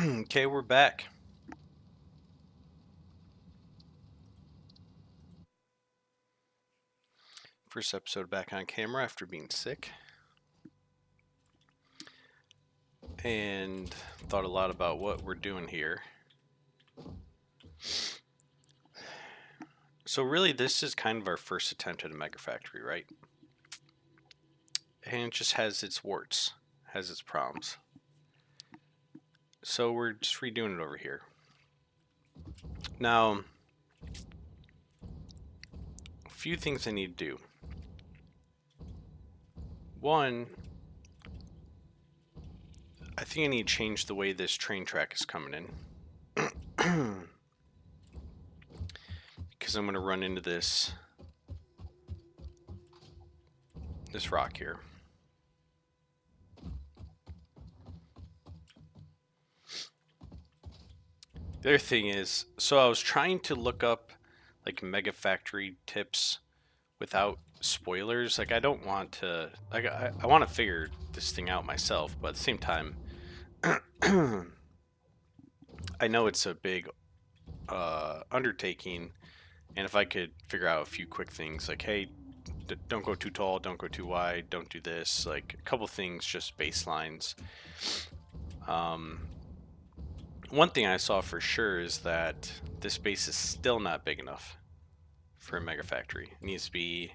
Okay, we're back. First episode back on camera after being sick. And thought a lot about what we're doing here. So really this is kind of our first attempt at a mega factory, right? And it just has its warts, has its problems. So we're just redoing it over here. Now, a few things I need to do. One, I think I need to change the way this train track is coming in. Because I'm going to run into this rock here. The other thing is, so I was trying to look up like mega factory tips without spoilers. Like I don't want to, like I want to figure this thing out myself, but at the same time, I know it's a big undertaking, and if I could figure out a few quick things, like hey, don't go too tall, don't go too wide, don't do this, like a couple things, just baselines. One thing I saw for sure is that this space is still not big enough for a mega factory. It needs to be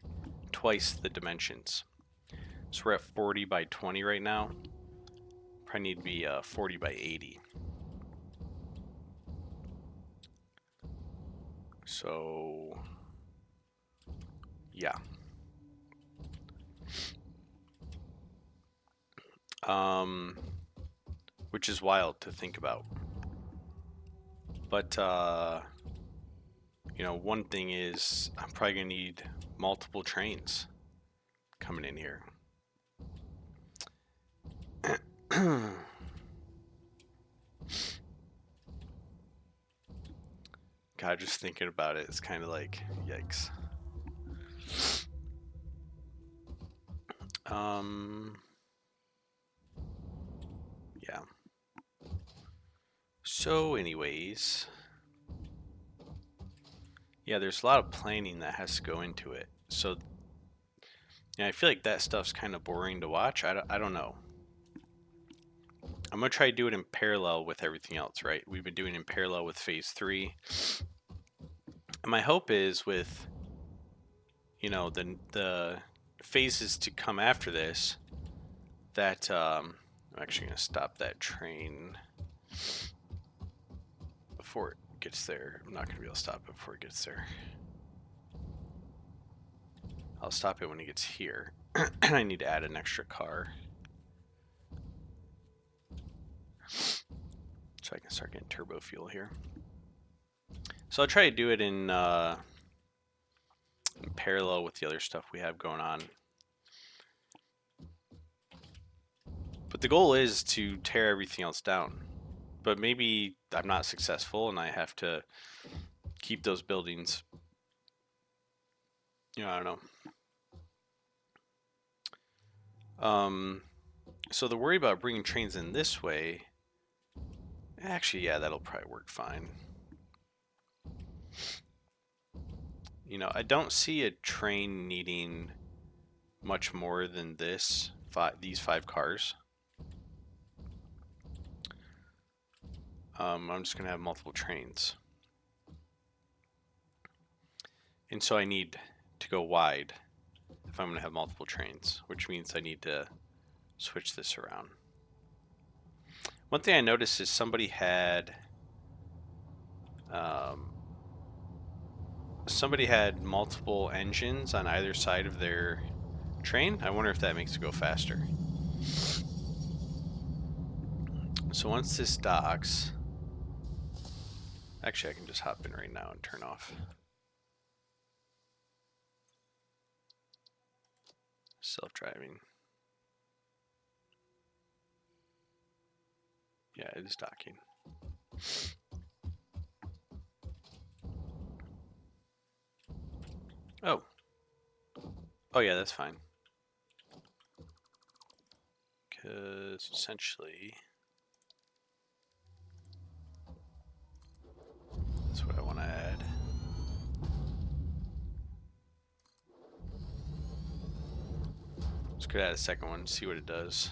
twice the dimensions. So we're at 40 by 20 right now. Probably need to be 40 by 80. So, yeah. Which is wild to think about. But, you know, one thing is I'm probably going to need multiple trains coming in here. God, just thinking about it, it's kind of like, yikes. Yeah. So anyways, yeah, there's a lot of planning that has to go into it. So, yeah, I feel like that stuff's kind of boring to watch. I don't know. I'm going to try to do it in parallel with everything else, right? We've been doing it in parallel with phase 3. And my hope is with, you know, the phases to come after this, that I'm actually going to stop that train before it gets there. I'm not going to be able to stop it before it gets there. I'll stop it when it gets here. I need to add an extra car so I can start getting turbo fuel here. So I'll try to do it in parallel with the other stuff we have going on. But the goal is to tear everything else down. But maybe I'm not successful and I have to keep those buildings. You know, I don't know. So the worry about bringing trains in this way, actually, yeah, that'll probably work fine. You know, I don't see a train needing much more than these 5 cars. I'm just going to have multiple trains. And so I need to go wide if I'm going to have multiple trains, which means I need to switch this around. One thing I noticed is somebody had multiple engines on either side of their train. I wonder if that makes it go faster. So once this docks, actually I can just hop in right now and turn off self-driving. Yeah, it is docking. Oh yeah, that's fine. Because essentially, Could add a second one, see what it does.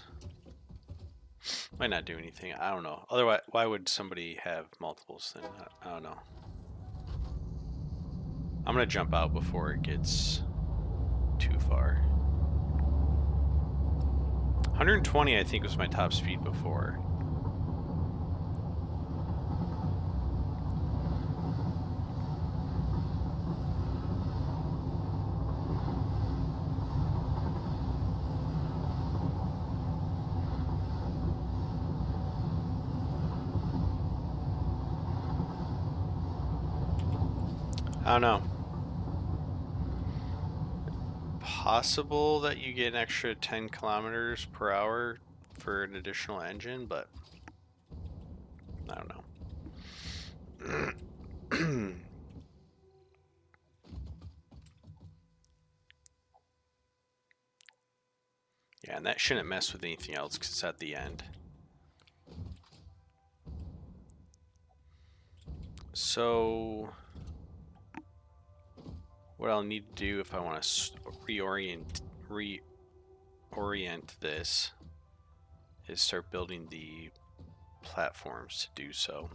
Might not do anything. I don't know. Otherwise, why would somebody have multiples then? I don't know. I'm gonna jump out before it gets too far. 120, I think, was my top speed before. I don't know. Possible that you get an extra 10 kilometers per hour for an additional engine, but I don't know. Yeah, and that shouldn't mess with anything else because it's at the end. So, what I'll need to do if I want to reorient this is start building the platforms to do so.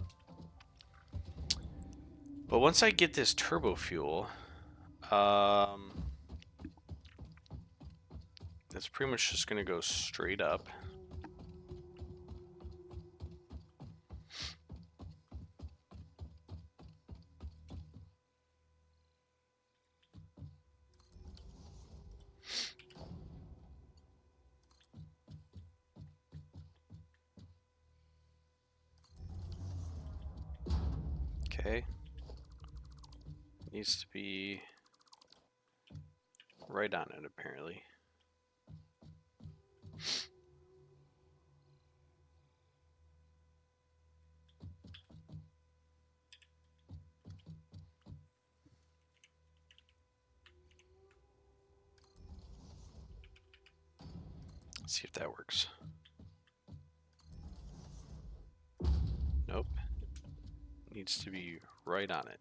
But once I get this turbo fuel, it's pretty much just going to go straight up. Okay. Needs to be right on it, apparently. Let's see if that works. Nope. Needs to be right on it.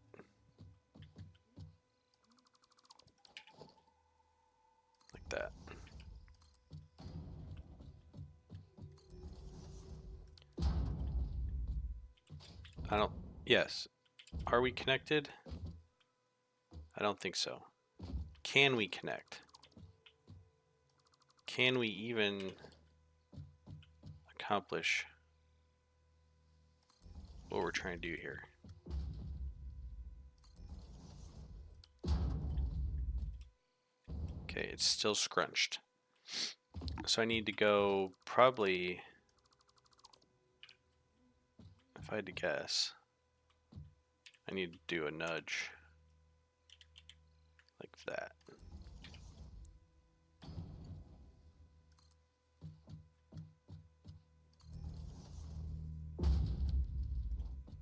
Like that. I don't... Yes. Are we connected? I don't think so. Can we connect? Can we even accomplish what we're trying to do here? Okay, it's still scrunched. So I need to go probably, if I had to guess, I need to do a nudge like that.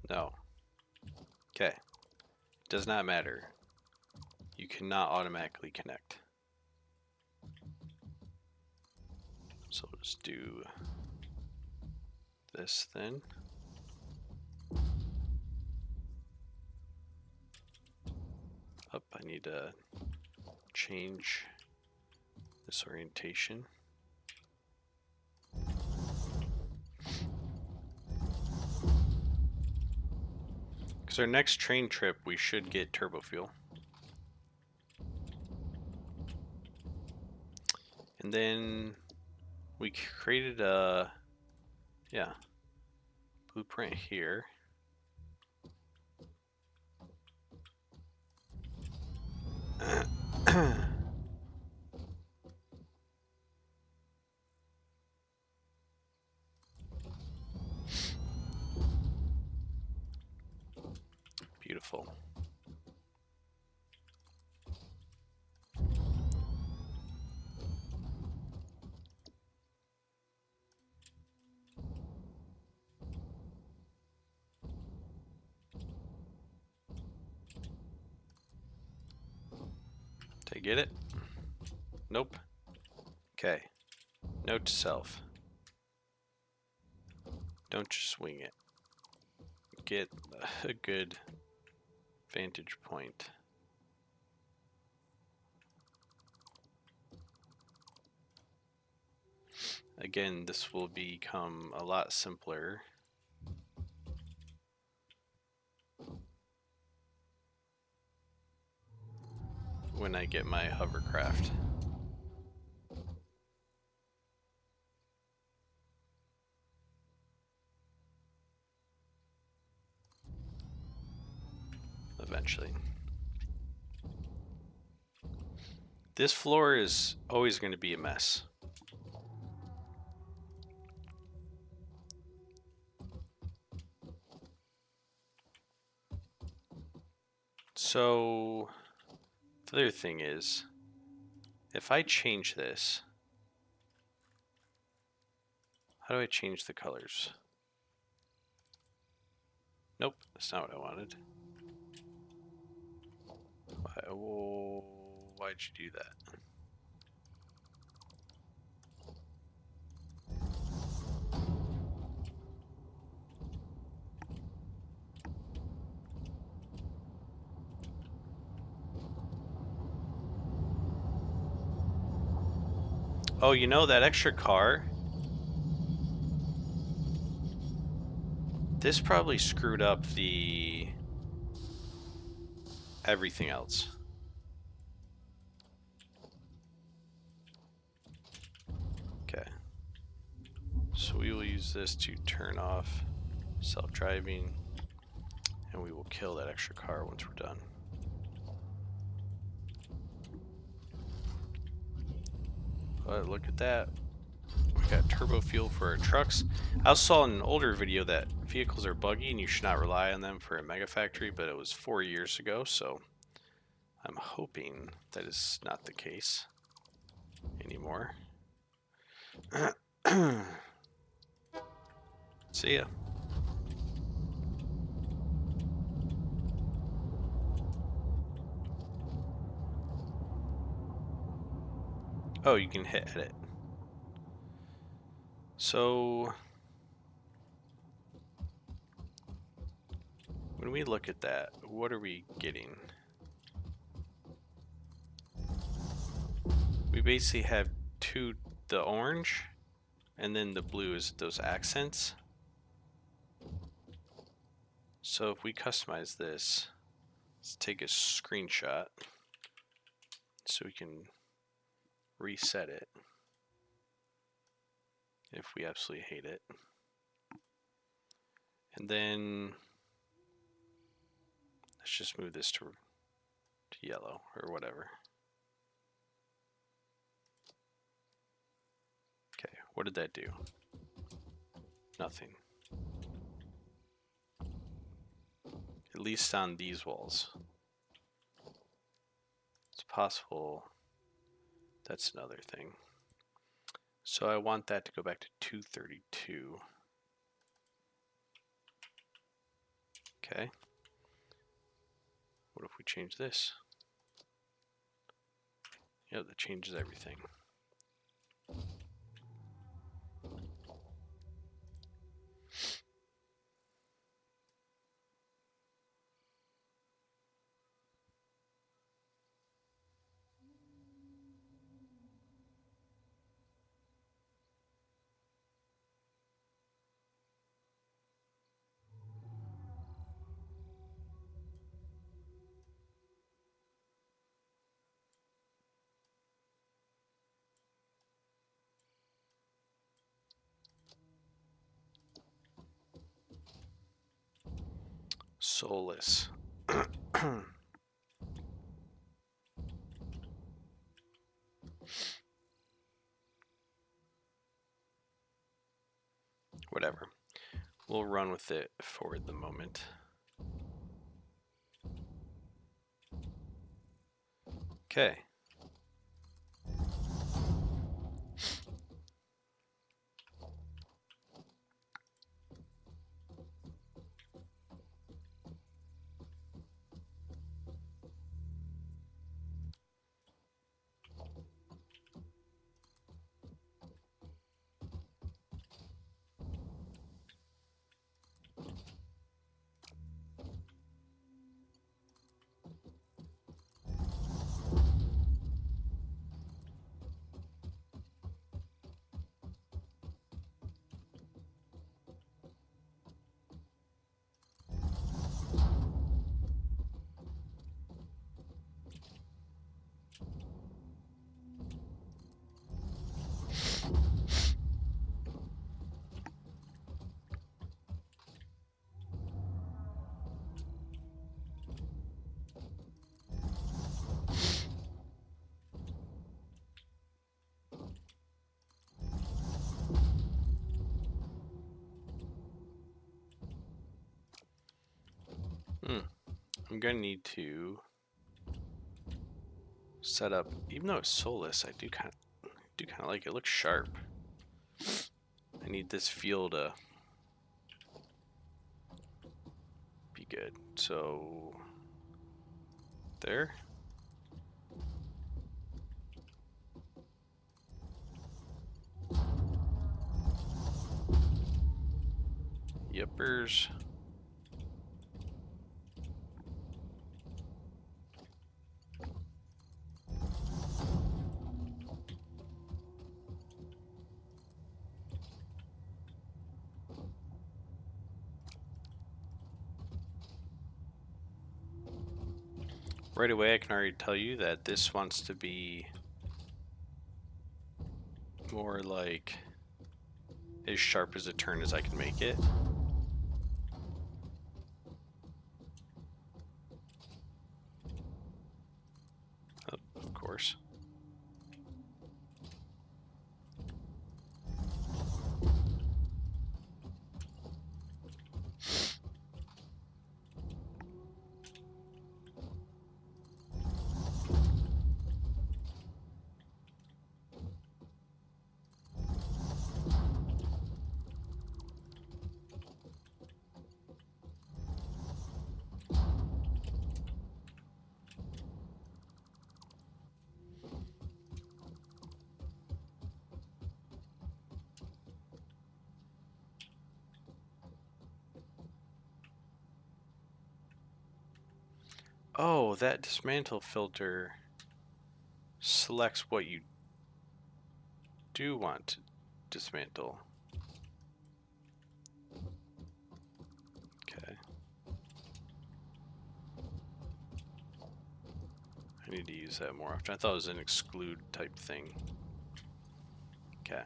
No. Okay. Does not matter. You cannot automatically connect. So we'll just do this then. Up, I need to change this orientation. Because our next train trip, we should get turbo fuel. And then we created a, blueprint here. Beautiful. Did I get it? Nope. Okay. Note to self. Don't just wing it. Get a good vantage point. Again, this will become a lot simpler when I get my hovercraft. Eventually. This floor is always going to be a mess. So, the other thing is, if I change this, how do I change the colors? Nope, that's not what I wanted. Why'd you do that? Oh, you know, that extra car? This probably screwed up the everything else. Okay. So we will use this to turn off self-driving, and we will kill that extra car once we're done. But look at that. We got turbo fuel for our trucks. I also saw in an older video that vehicles are buggy and you should not rely on them for a mega factory, but it was 4 years ago, so I'm hoping that is not the case anymore. See ya. Oh, you can hit edit. So when we look at that, what are we getting? We basically have the orange, and then the blue is those accents. So if we customize this, let's take a screenshot so we can reset it if we absolutely hate it. And then let's just move this to yellow or whatever. Okay, what did that do? Nothing. At least on these walls. It's possible that's another thing. So I want that to go back to 232. Okay. What if we change this? Yep, that changes everything. Soulless. Whatever. We'll run with it for the moment. Okay. I'm gonna need to set up, even though it's soulless, I do kind of like it. It looks sharp. I need this feel to be good. So there. Yippers. Right away, I can already tell you that this wants to be more like as sharp as a turn as I can make it. Oh, of course. Oh, that dismantle filter selects what you do want to dismantle. Okay. I need to use that more often. I thought it was an exclude type thing. Okay.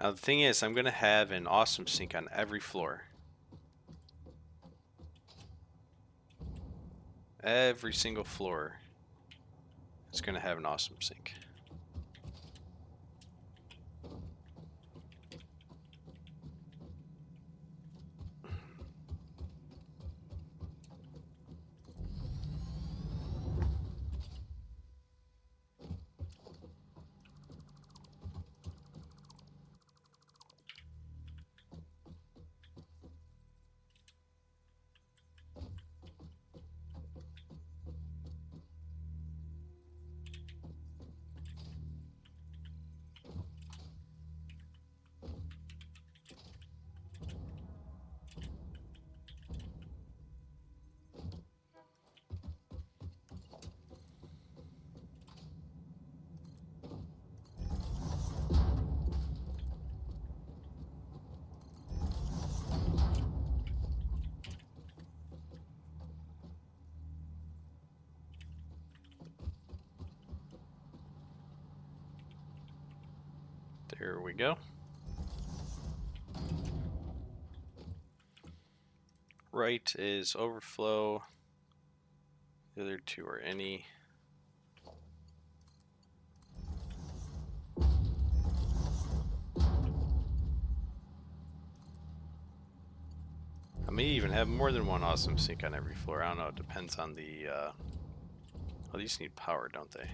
Now the thing is, I'm going to have an awesome sink on every floor. Every single floor is going to have an awesome sink. There we go. Right is overflow. The other two are any. I may even have more than one awesome sink on every floor. I don't know. It depends on the. Oh, these need power, don't they?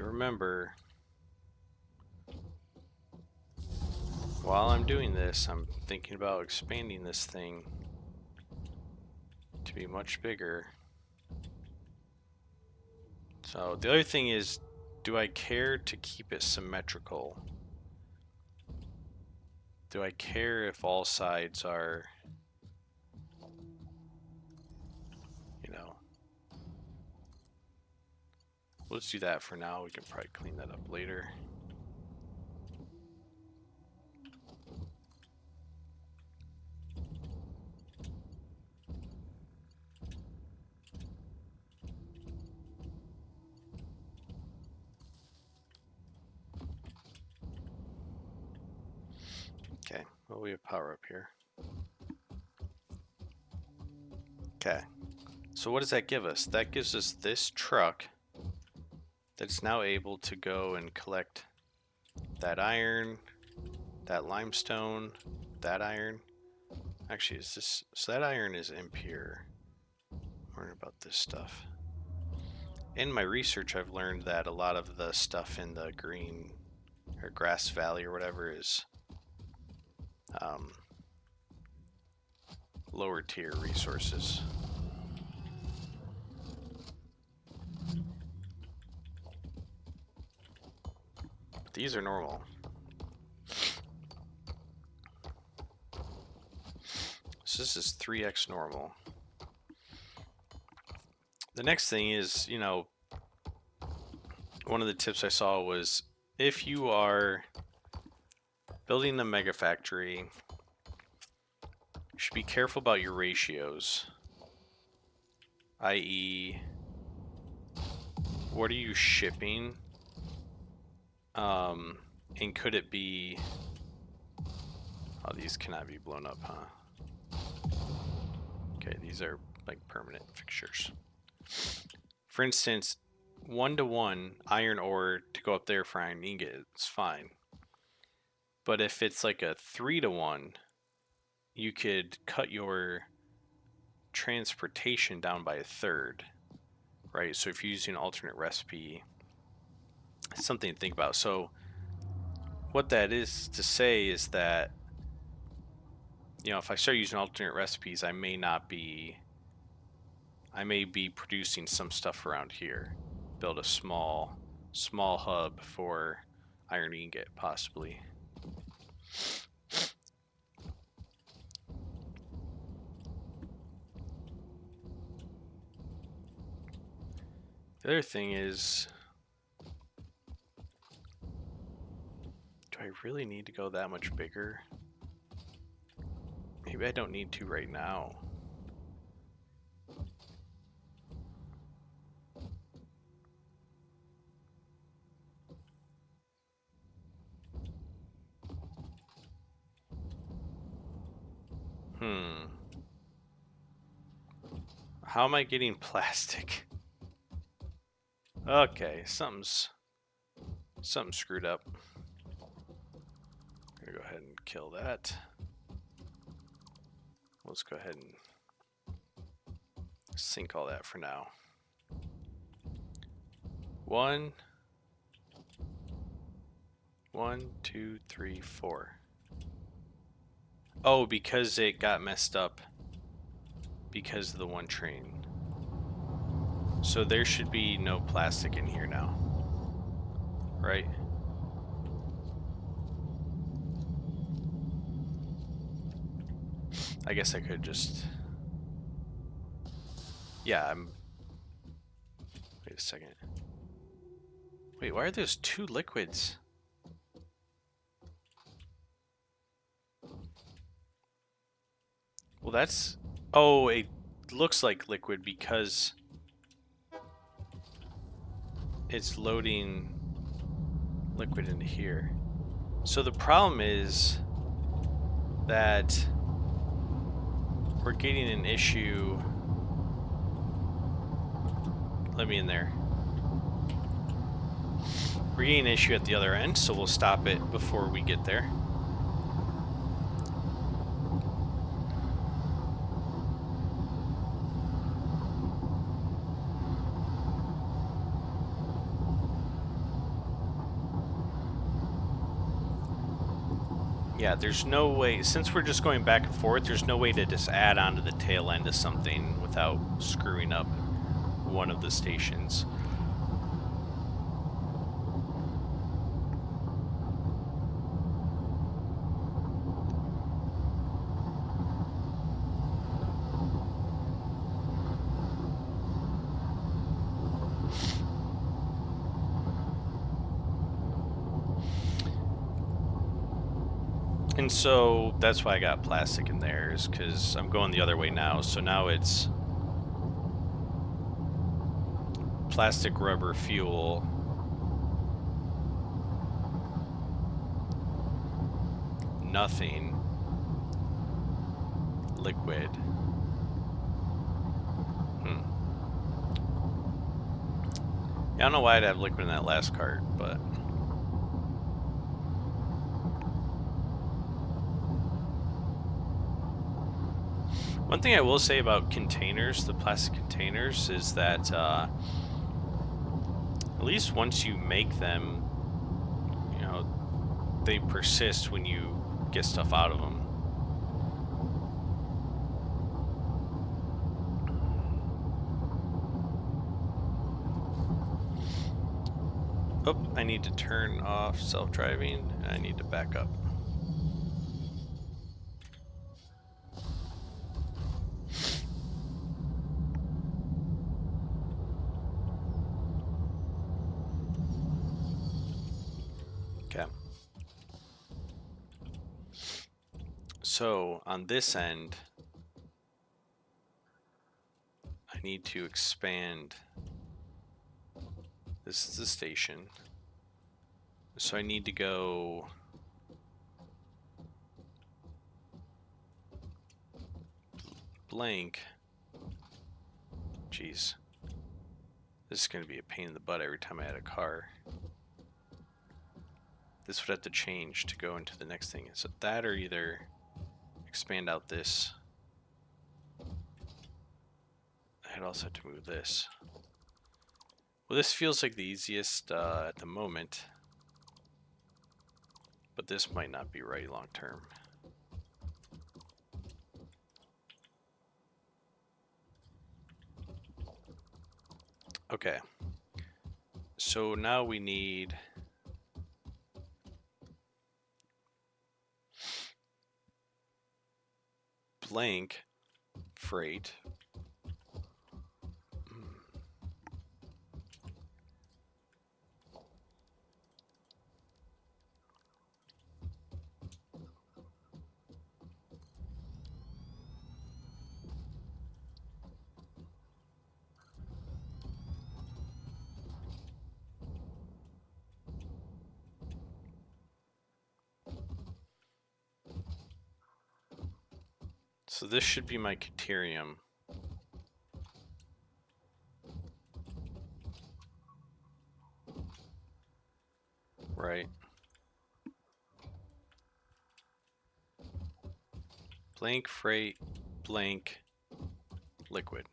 to remember while I'm doing this, I'm thinking about expanding this thing to be much bigger. So the other thing is, do I care to keep it symmetrical? Do I care if all sides are, you know, let's do that for now. We can probably clean that up later. Okay, well, we have power up here. Okay, so what does that give us? That gives us this truck that's now able to go and collect that iron, that limestone, that iron. Actually, is this, so that iron is impure. Learn about this stuff. In my research, I've learned that a lot of the stuff in the green or grass valley or whatever is lower tier resources. But these are normal. So this is 3x normal. The next thing is, you know, one of the tips I saw was if you are building the mega factory, you should be careful about your ratios, i.e., what are you shipping? And could it be, oh, these cannot be blown up, huh? Okay, these are like permanent fixtures. For instance, 1-to-1 iron ore to go up there for iron ingot, it's fine. But if it's like a 3-to-1, you could cut your transportation down by a third, right? So if you're using an alternate recipe, it's something to think about. So what that is to say is that, you know, if I start using alternate recipes, I may be producing some stuff around here. Build a small hub for iron ingot, possibly. The other thing is, do I really need to go that much bigger? Maybe I don't need to right now. How am I getting plastic? Okay, something's screwed up. I'm gonna go ahead and kill that. Let's go ahead and sink all that for now. 1, 2, 3, 4. Oh, because it got messed up because of the one train. So there should be no plastic in here now, right? I guess I could just, yeah, wait a second. Wait, why are those 2 liquids? Well, that's, oh, it looks like liquid because it's loading liquid into here. So the problem is that we're getting an issue. Let me in there. We're getting an issue at the other end, so we'll stop it before we get there. Yeah, there's no way, since we're just going back and forth, there's no way to just add onto the tail end of something without screwing up one of the stations. And so that's why I got plastic in there, is because I'm going the other way now. So now it's plastic, rubber, fuel. Nothing. Liquid. Yeah, I don't know why I'd have liquid in that last cart, but... One thing I will say about containers, the plastic containers, is that at least once you make them, you know, they persist when you get stuff out of them. Oh, I need to turn off self-driving, and I need to back up. Okay. So, on this end, I need to expand. This is the station. So I need to go blank. Jeez. This is going to be a pain in the butt every time I add a car. This would have to change to go into the next thing. So that, or either expand out this. I'd also have to move this. Well, this feels like the easiest at the moment, but this might not be right long term. Okay. So now we need blank freight. So this should be my Caterium. Right. Blank freight, blank liquid.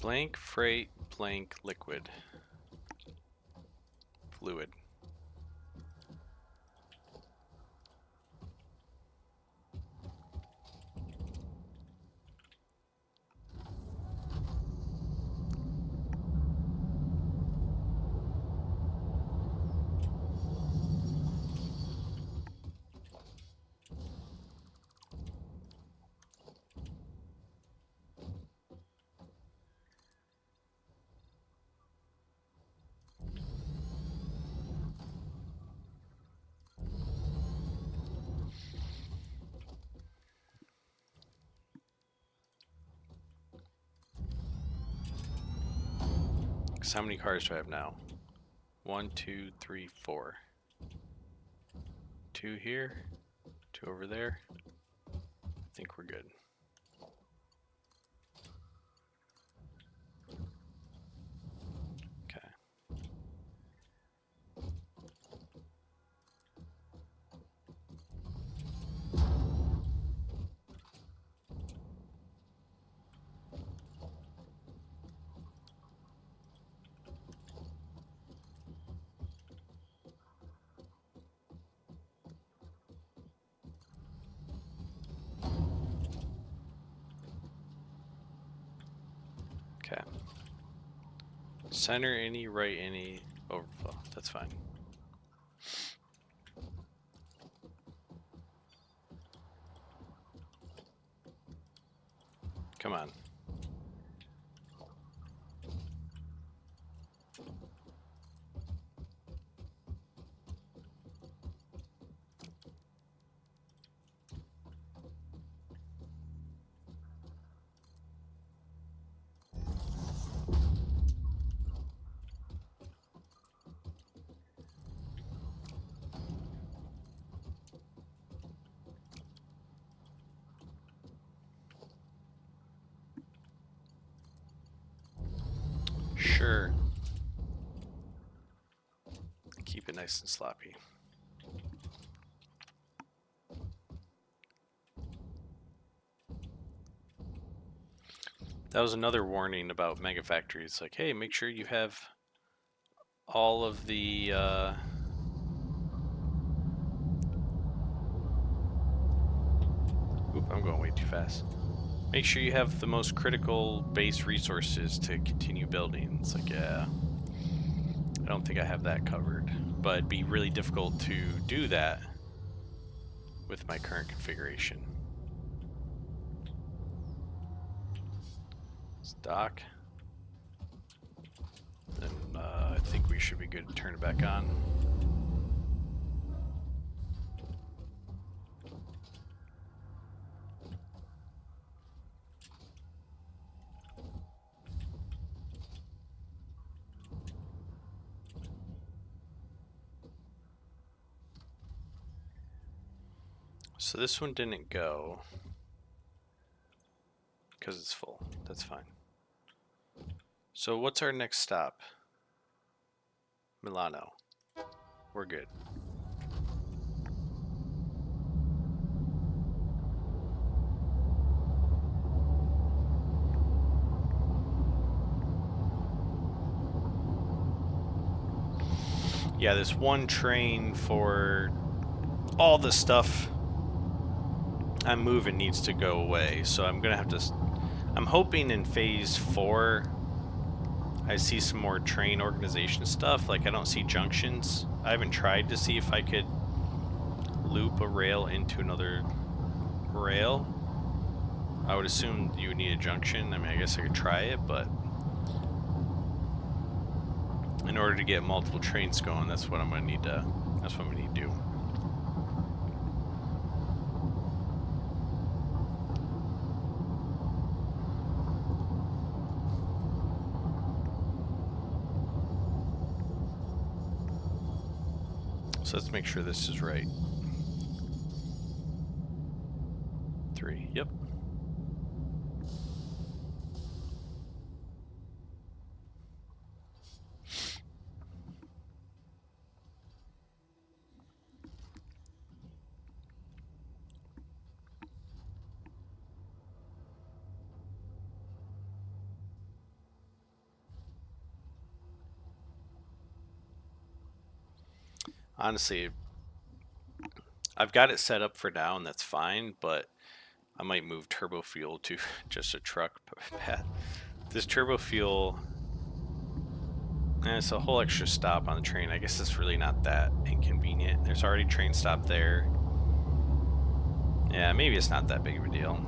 Blank freight, blank liquid. Fluid. So how many cars do I have now? 1, 2, 3, 4. 2 here, 2 over there. I think we're good. Center any, right any, overflow. That's fine. Come on. Sure. Keep it nice and sloppy. That was another warning about mega factories. Like, hey, make sure you have all of the Oop, I'm going way too fast. Make sure you have the most critical base resources to continue building. It's like, yeah, I don't think I have that covered. But it'd be really difficult to do that with my current configuration. Stock. Then I think we should be good to turn it back on. So this one didn't go because it's full. That's fine. So what's our next stop? Milano. We're good. Yeah, this one train for all the stuff I'm moving needs to go away. So I'm gonna have to. I'm hoping in phase 4 I see some more train organization stuff. Like I don't see junctions. I haven't tried to see if I could loop a rail into another rail. I would assume you would need a junction. I mean, I guess I could try it, but in order to get multiple trains going, that's what I'm gonna need to. That's what we need to do. So let's make sure this is right. 3. Yep. Honestly, I've got it set up for now, and that's fine, but I might move turbo fuel to just a truck path. This turbo fuel, it's a whole extra stop on the train. I guess it's really not that inconvenient. There's already a train stop there. Yeah, maybe it's not that big of a deal.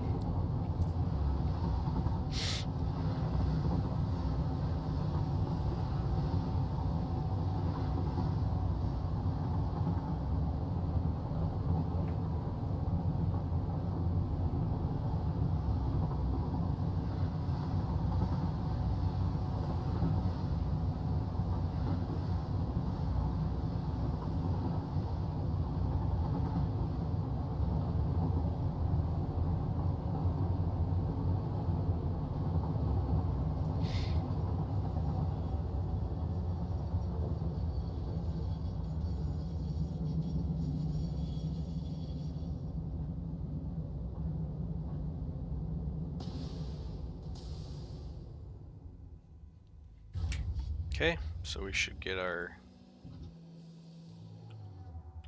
Okay, so we should get our...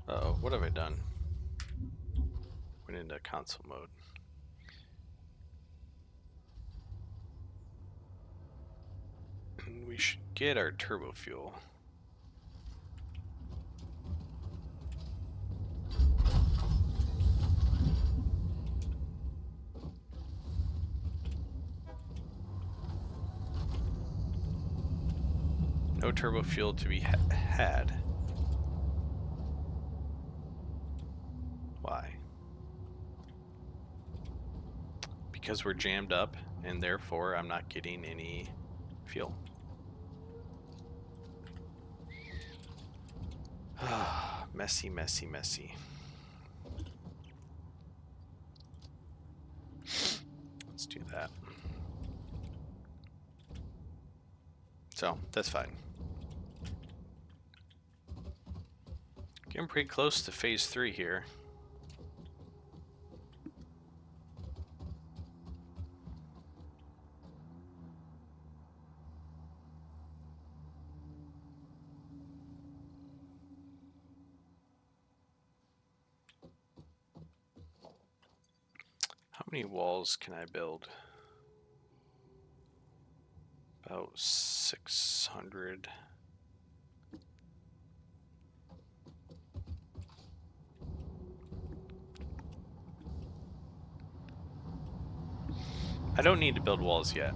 Uh-oh, what have I done? Went into console mode. And we should get our turbo fuel. No turbo fuel to be had. Why? Because we're jammed up, and therefore I'm not getting any fuel. Messy, messy, messy. Let's do that. So, that's fine. Getting pretty close to phase 3 here. How many walls can I build? About 600. I don't need to build walls yet.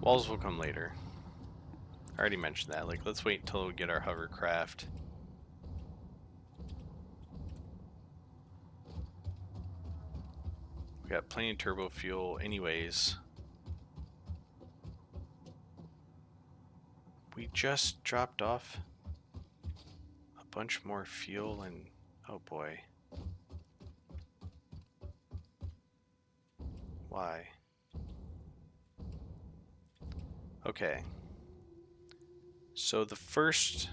Walls will come later. I already mentioned that. Like, let's wait until we get our hovercraft. We got plenty of turbo fuel anyways. We just dropped off a bunch more fuel and oh boy. Why? Okay. So the first...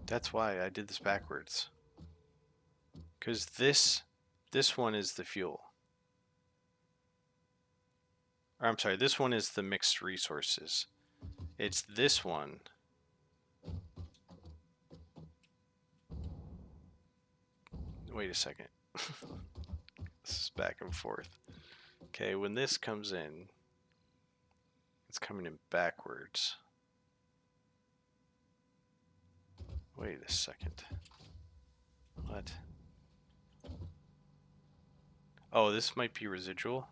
That's why I did this backwards. Because this one is the fuel. Or I'm sorry, this one is the mixed resources. It's this one. Wait a second. This is back and forth. Okay, when this comes in, it's coming in backwards. Wait a second. What? Oh, this might be residual.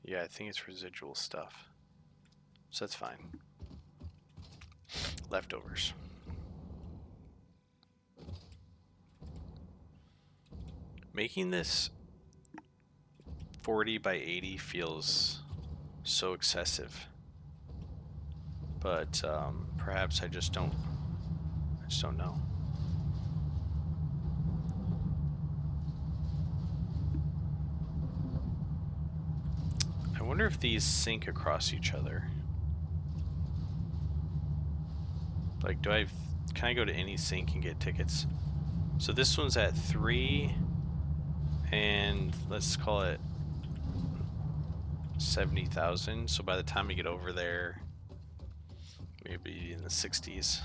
Yeah, I think it's residual stuff. So that's fine. Leftovers. Making this 40 by 80 feels so excessive. But perhaps I just don't know. I wonder if these sync across each other. Like, can I go to any sync and get tickets? So this one's at 3, and let's call it 70,000. So by the time we get over there, maybe in the 60s.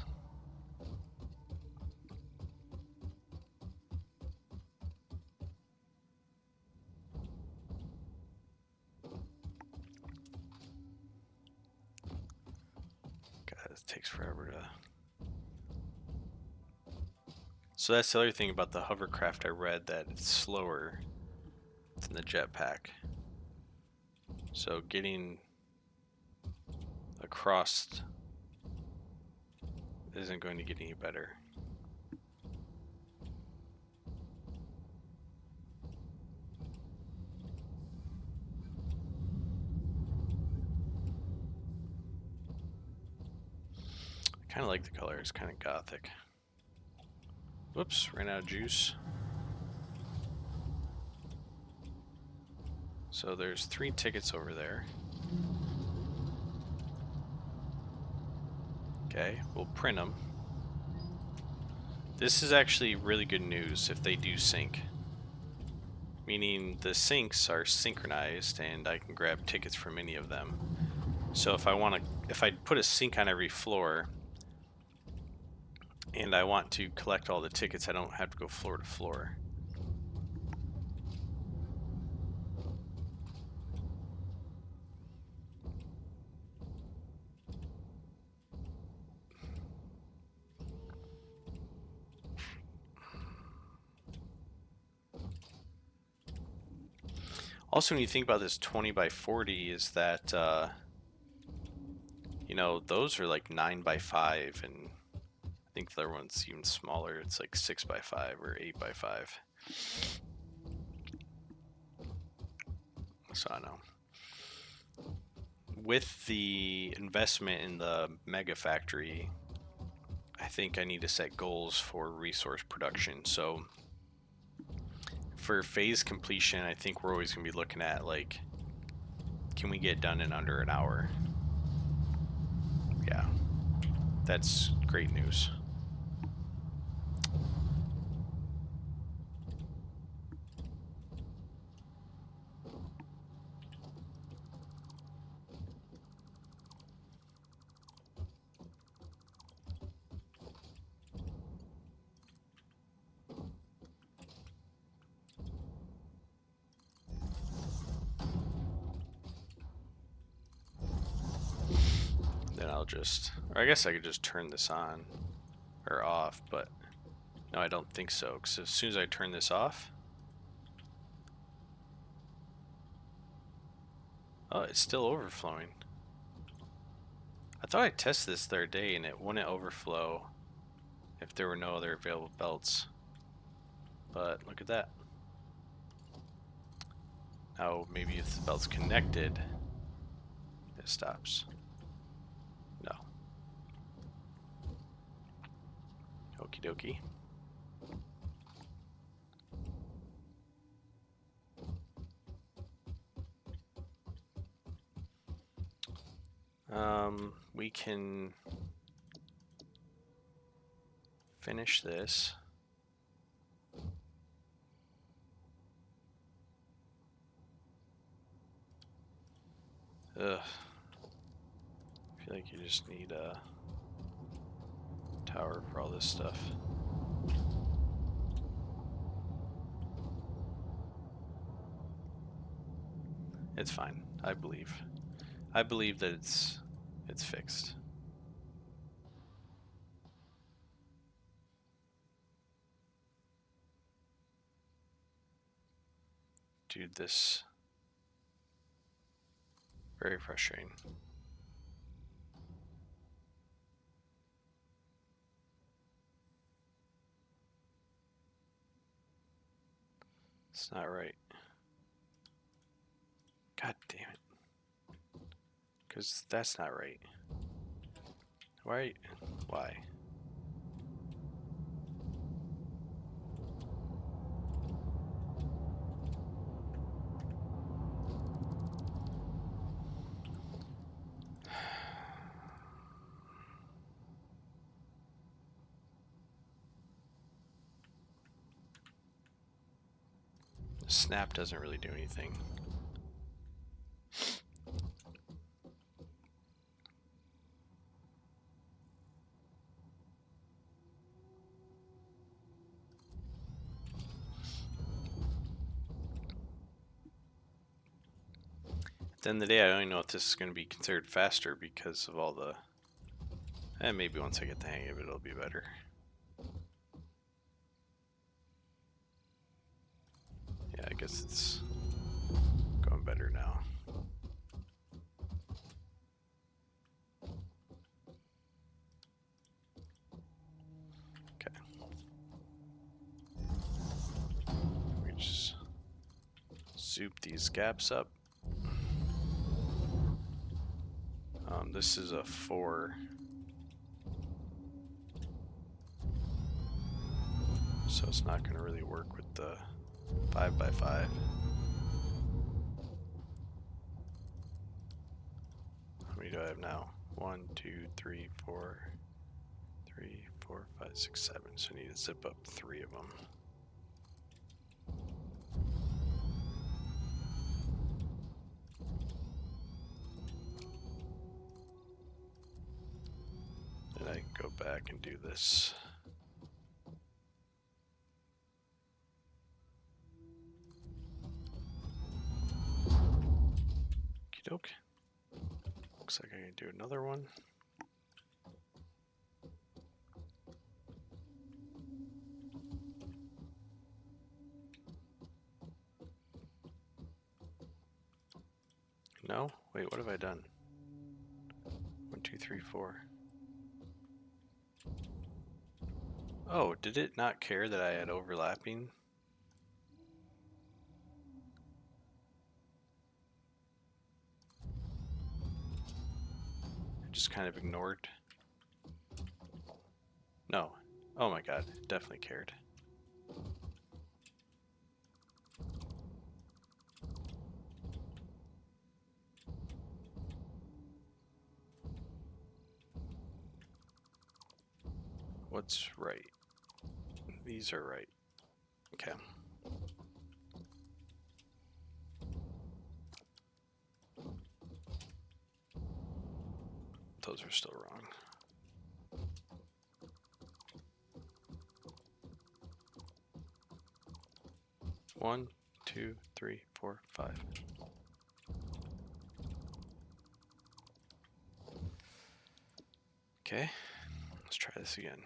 God, it takes forever to... So that's the other thing about the hovercraft I read, that it's slower than the jetpack. So getting across isn't going to get any better. I kind of like the color, it's kind of gothic. Whoops, ran out of juice. So there's 3 tickets over there. Okay, we'll print them. This is actually really good news if they do sync. Meaning the syncs are synchronized and I can grab tickets from any of them. So if I put a sync on every floor, And I want to collect all the tickets. I don't have to go floor to floor. Also, when you think about this 20 by 40, is that, you know, those are like 9 by 5, and I think the other one's even smaller. It's like 6 by 5 or 8 by 5. So I know. With the investment in the mega factory, I think I need to set goals for resource production. So for phase completion, I think we're always going to be looking at like, can we get done in under an hour? Yeah, that's great news. Then I'll just, or I guess I could just turn this on or off, but no, I don't think so. Because as soon as I turn this off, oh, it's still overflowing. I thought I tested this the other day and it wouldn't overflow if there were no other available belts. But look at that. Now maybe if the belt's connected, it stops. No. Okie dokie. We can finish this. Ugh. I feel like you just need a tower for all this stuff. It's fine. I believe. I believe that it's fixed. Dude, this very frustrating. It's not right. God damn it. Because that's not right. Why? Why? Snap doesn't really do anything. At the end of the day, I don't even know if this is going to be considered faster because of all the... And maybe once I get the hang of it, it'll be better. Yeah, I guess it's going better now. Okay. We just zoop these gaps up. This is a 4. So it's not going to really work with the 5 by 5. How many do I have now? 1, 2, 3, 4, 3, 4, 5, 6, 7. So I need to zip up 3 of them. Then I can go back and do this Doke. Looks like I can do another one. No? Wait, what have I done? 1, 2, 3, 4. Oh, did it not care that I had overlapping? I just kind of ignored. No. Oh my god, it definitely cared. What's right? These are right. Okay. Those are still wrong. One, two, three, four, five. Okay, let's try this again.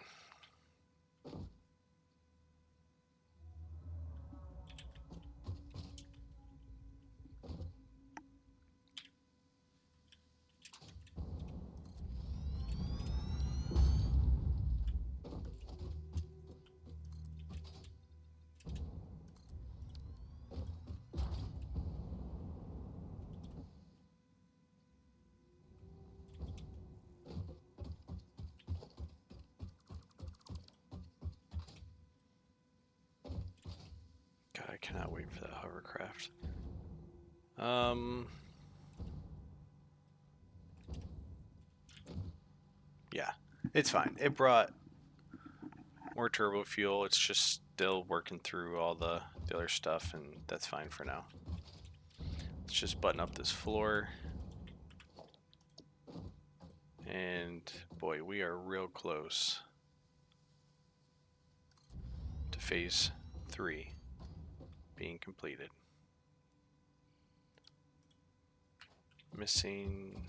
God, I cannot wait for that hovercraft. Yeah, it's fine. It brought more turbo fuel. It's just still working through all the other stuff, and that's fine for now. Let's just button up this floor. And boy, we are real close to phase 3 being completed. Missing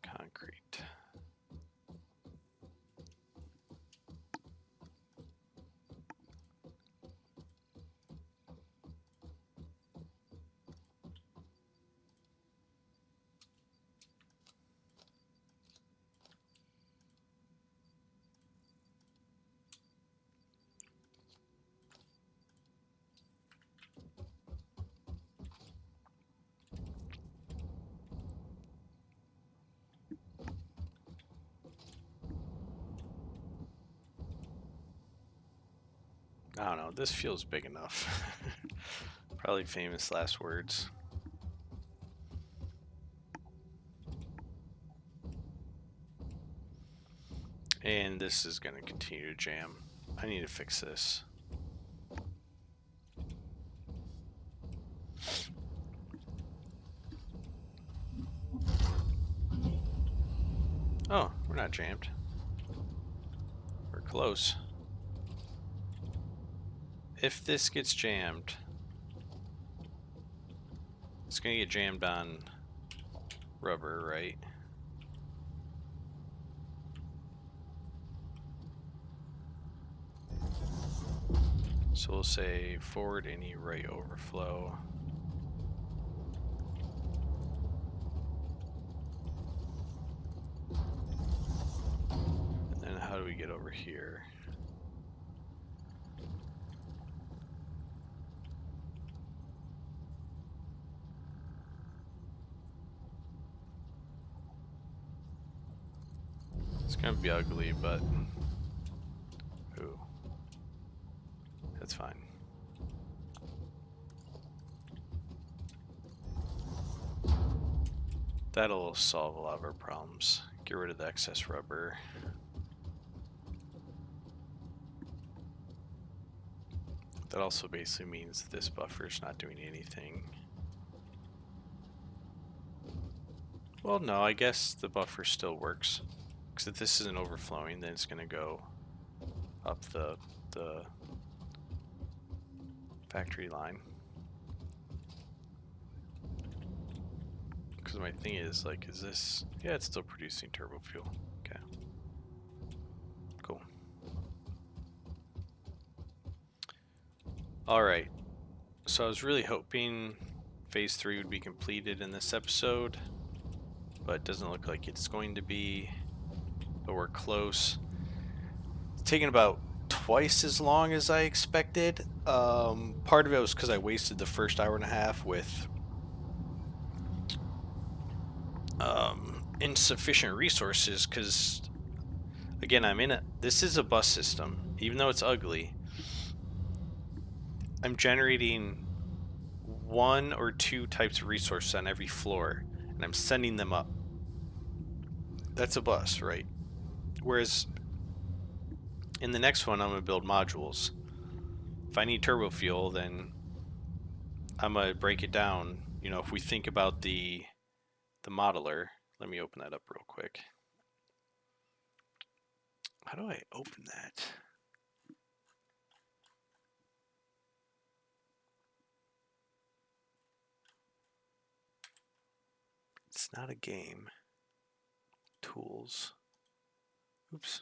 concrete. I don't know, this feels big enough. Probably famous last words. And this is going to continue to jam. I need to fix this. Oh, we're not jammed. We're close. If this gets jammed, it's going to get jammed on rubber, right? So we'll say forward any right overflow. And then how do we get over here? It's gonna be ugly, but ooh, that's fine. That'll solve a lot of our problems. Get rid of the excess rubber. That also basically means this buffer's not doing anything. Well, no, I guess the buffer still works. Because if this isn't overflowing, then it's going to go up the factory line. Because my thing is, like, is this... Yeah, it's still producing turbo fuel. Okay. Cool. Alright. So I was really hoping Phase 3 would be completed in this episode, but it doesn't look like it's going to be. But we're close. It's taken about twice as long as I expected. Part of it was because I wasted the first hour and a half with insufficient resources, because again, this is a bus system. Even though it's ugly, I'm generating one or two types of resources on every floor, and I'm sending them up. That's a bus, right? Whereas in the next one, I'm going to build modules. If I need turbo fuel, then I'm going to break it down. You know, if we think about the modeler, let me open that up real quick. How do I open that? It's not a game. Tools. Oops.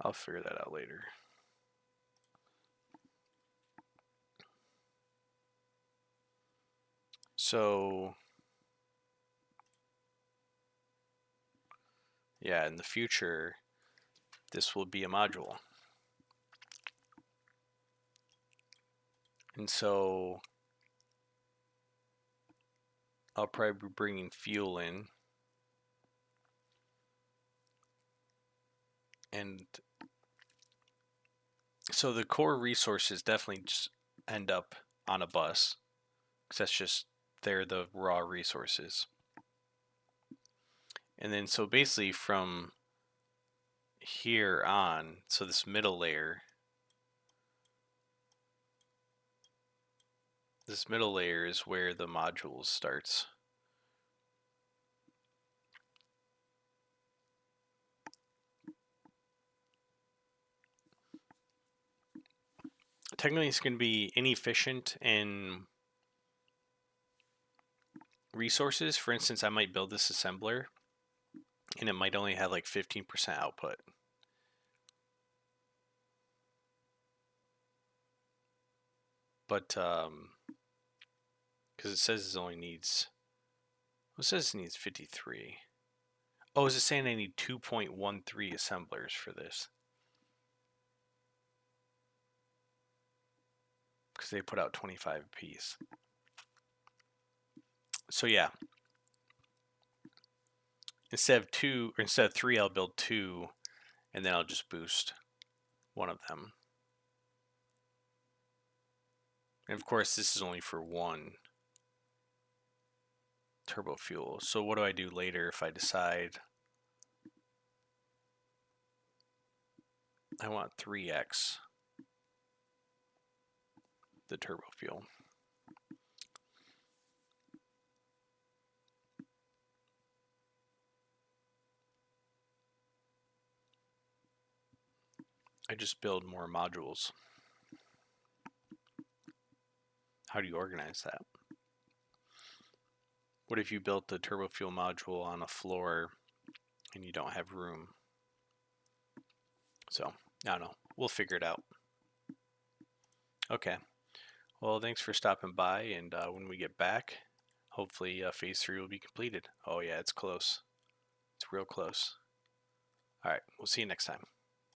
I'll figure that out later. So, yeah, in the future, this will be a module. And so, I'll probably be bringing fuel in. And so the core resources definitely just end up on a bus, because that's just, they're the raw resources. And then so basically from here on, so this middle layer is where the modules starts. Technically it's going to be inefficient in resources. For instance, I might build this assembler and it might only have like 15% output. But because it says it only needs, well, it says it needs 53. Oh, is it saying I need 2.13 assemblers for this? Because they put out 25 a piece. So yeah, instead of 3, I'll build 2, and then I'll just boost one of them. And of course, this is only for one turbo fuel. So what do I do later if I decide I want 3x the turbo fuel? I just build more modules. How do you organize that? What if you built the turbo fuel module on a floor and you don't have room? So, I don't know. We'll figure it out. Okay. Well, thanks for stopping by, and when we get back, hopefully Phase 3 will be completed. Oh yeah, it's close. It's real close. All right, we'll see you next time.